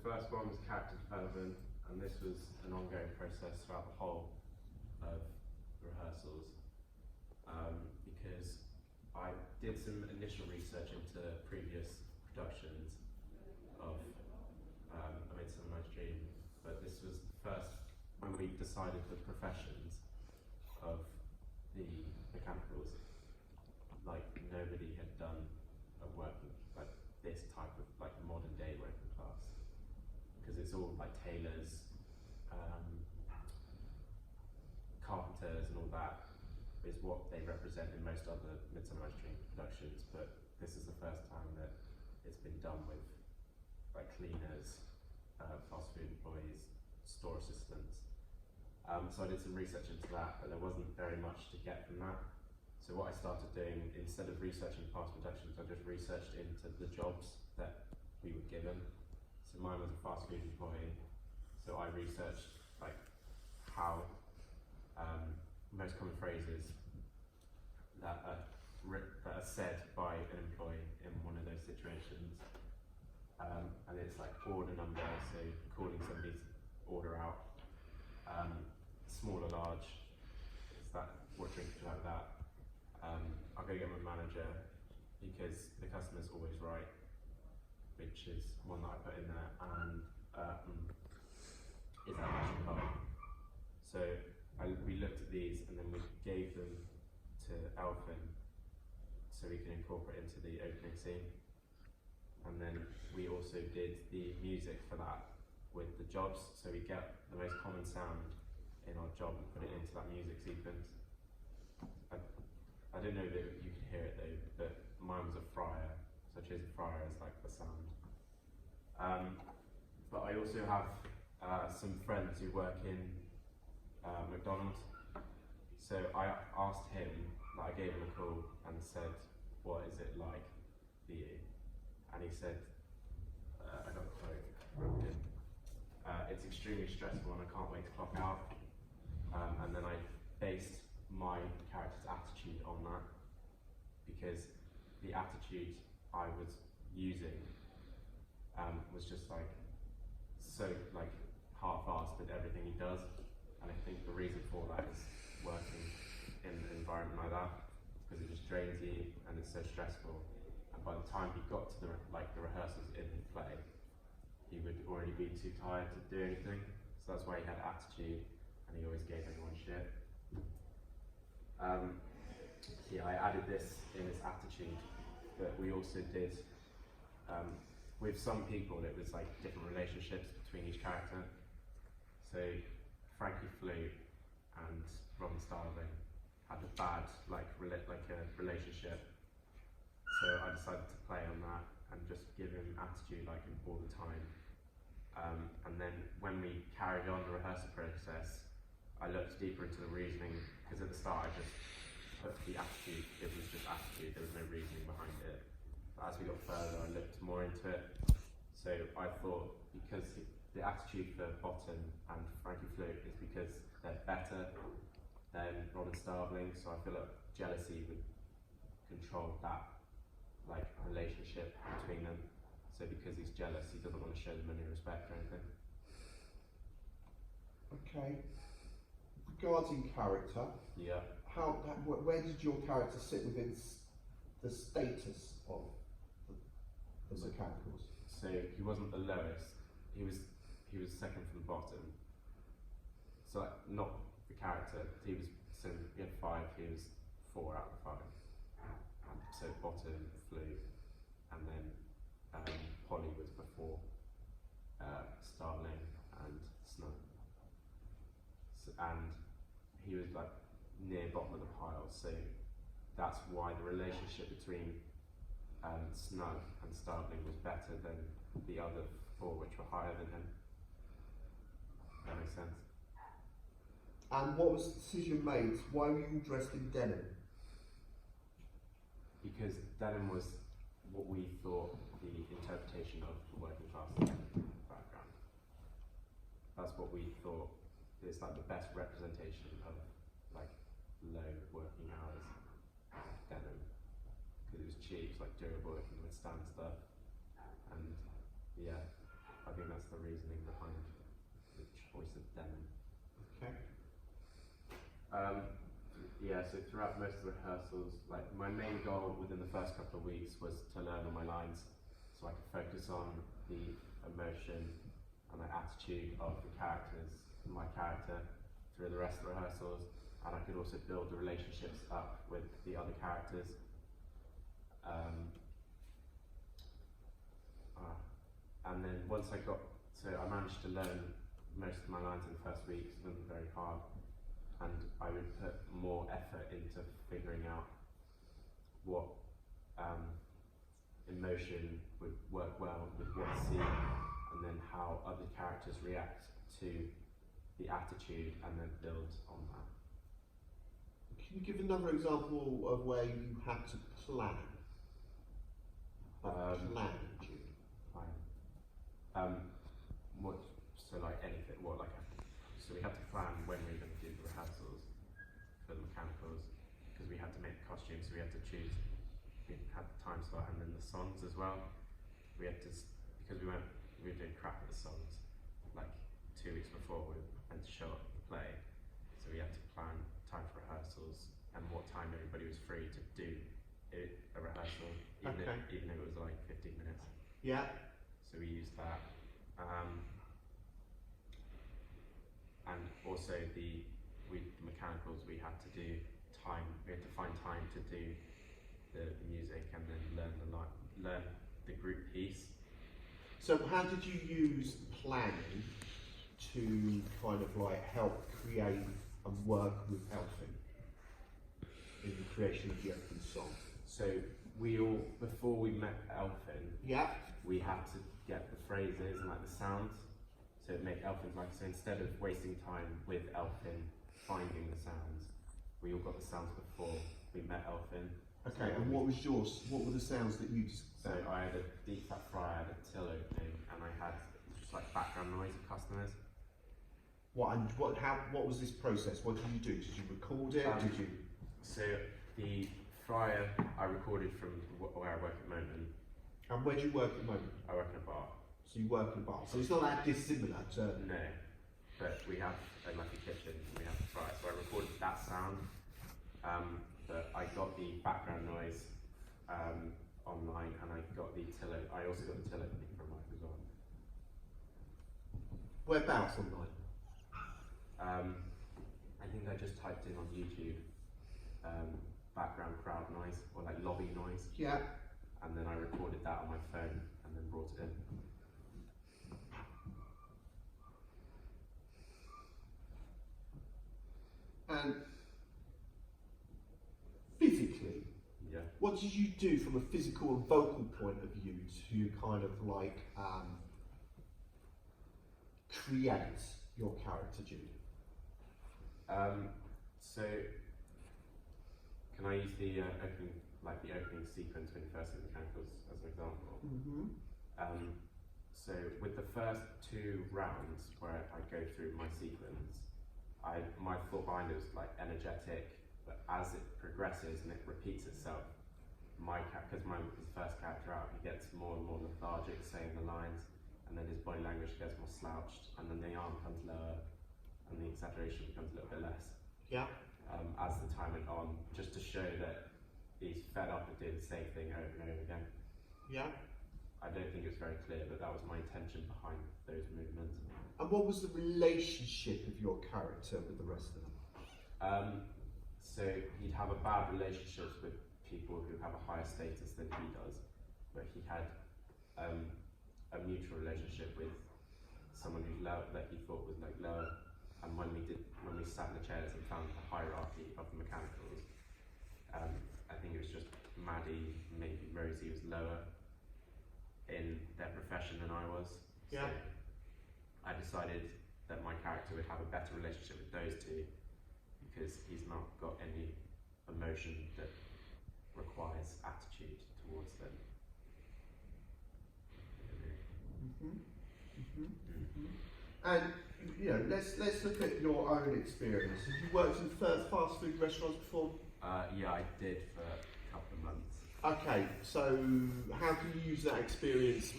first one was character development, and this was an ongoing process throughout the whole of rehearsals, because I did some initial research into previous productions of A Midsummer Night's Dream, but this was the first when we decided the professions of the mechanicals. Like, nobody had done a working, like this type of like modern day working class, because it's all like tailors, carpenters and all that is what they represent in most other Midsummer Night's Dream productions, but this is the first time that it's been done with like cleaners, fast food employees, store assistants. So I did some research into that, but there wasn't very much to get from that. So what I started doing, instead of researching past productions, I just researched into the jobs that we were given. So mine was a fast food employee, so I researched like how most common phrases that are said by an employee in one of those situations. And it's like order number, so calling somebody's order out. Small or large, it's that, what drink would you like that? I'll go get my manager because the customer's always right, which is one that I put in there, and is that matching colour? So we looked at these and then we gave them to Elfyn so we can incorporate into the opening scene. And then we also did the music for that with the jobs, so we get the most common sound in our job and put it into that music sequence. I don't know that you could hear it though, but mine was a fryer, so I chose a fryer as like the sound. But I also have some friends who work in McDonald's, so I asked him, like, I gave him a call and said, what is it like for you? And he said, I got a quote from him, it's extremely stressful and I can't wait to clock out. And then I based my character's attitude on that, because the attitude I was using was just like so like half-assed with everything he does, and I think the reason for that is working in an environment like that, because it just drains you and it's so stressful. And by the time he got to the rehearsals in the play, he would already be too tired to do anything. So that's why he had attitude, and he always gave everyone shit. Yeah, I added this in his attitude, but we also did, with some people it was like different relationships between each character. So Frankie Flute and Robin Starveling had a bad relationship. So I decided to play on that and just give him attitude like all the time. And then when we carried on the rehearsal process, I looked deeper into the reasoning, because at the start I just put the attitude, it was just attitude, there was no reasoning behind it. But as we got further, I looked more into it. So I thought, because the attitude for Bottom and Frankie Flute is because they're better than Robin Starveling, so I feel like jealousy would control that like relationship between them. So because he's jealous, he doesn't want to show them any respect or anything. Okay. Regarding character, yeah. Where did your character sit within the status of the mechanicals? So he wasn't the lowest. He was second from the bottom. So like, not the character. He had 5. He was 4 out of 5. So Bottom, Flute, and then Polly was before Starveling and Snug. So, and he was like near bottom of the pile, so that's why the relationship between Snug and Starveling was better than the other 4, which were higher than him. That makes sense. And what was the decision made? Why were you all dressed in denim? Because denim was what we thought the interpretation of the working class background. That's what we thought is like the best representation of like low working hours denim, because it was cheap, it's like durable, it can withstand stuff, and yeah, I think that's the reasoning behind the choice of denim. Okay. Yeah, so throughout most of the rehearsals, like my main goal within the first couple of weeks was to learn all my lines, so I could focus on the emotion and the attitude of the characters, my character, through the rest of the rehearsals, and I could also build the relationships up with the other characters. And then once I managed to learn most of my lines in the first week, so it wasn't very hard. And I would put more effort into figuring out what emotion would work well with what scene, and then how other characters react to the attitude, and then build on that. Can you give another example of where you had to plan? So we had to plan when we were going to do the rehearsals for the mechanicals, because we had to make the costumes, so we had to choose, we had the time slot, and then the songs as well. We had to, because we were doing crap at the songs, like 2 weeks before we were meant to show up at the play, so we had to plan time for rehearsals and what time everybody was free to do a rehearsal, even if it was like 15 minutes. Yeah. So we used that. And also the mechanicals, we had to do time. We had to find time to do the music, and then learn the group piece. So how did you use planning to kind of like help create and work with Elfyn in the creation of the Elfyn song? So before we met Elfyn, yeah, we had to get the phrases and like the sounds. So make Elfyn, like, so instead of wasting time with Elfyn finding the sounds, we all got the sounds before we met Elfyn. Okay, and what were the sounds that you just... So I had a deep fat fry, I had a till opening, and I had just like background noise of customers. What was this process? What did you do? Did you record it? Did you? So the fryer I recorded from where I work at the moment. And where do you work at the moment? I work in a bar. So you work in a bar. So it's not that dissimilar to... No, but we have like a kitchen and we have the fryer. So I recorded that sound, but I got the background noise online, and I got the till. I also got the till opening from Mike as well. Whereabouts online? I think I just typed in on YouTube background crowd noise, or like lobby noise. Yeah. And then I recorded that on my phone and then brought it in. And physically, yeah, what did you do from a physical and vocal point of view to kind of like create your character, Jude? So can I use the opening sequence when you first see the mechanicals as an example? Mm-hmm. So with the first 2 rounds where I go through my sequence, my thought behind it was like energetic, but as it progresses and it repeats itself, because mine was the first character out, he gets more and more lethargic saying the lines, and then his body language gets more slouched, and then the arm becomes lower, and the exaggeration becomes a little bit less. Yeah. As the time went on, just to show that he's fed up of doing the same thing over and over again. Yeah. I don't think it was very clear, but that was my intention behind those movements. And what was the relationship of your character with the rest of them? So he'd have a bad relationship with people who have a higher status than he does, but he had a mutual relationship with someone who's low, that he thought was like lower. And when we sat in the chairs and found the hierarchy of the mechanicals, I think it was just Maddie, maybe Rosie was lower in their profession than I was. Yeah. So I decided that my character would have a better relationship with those two, because he's not got any emotion that requires attitude towards them. Mm-hmm. Mm-hmm. Mm-hmm. And you know, let's look at your own experience. Have you worked in fast food restaurants before? Yeah, I did for a couple of months. Okay, so how can you use that experience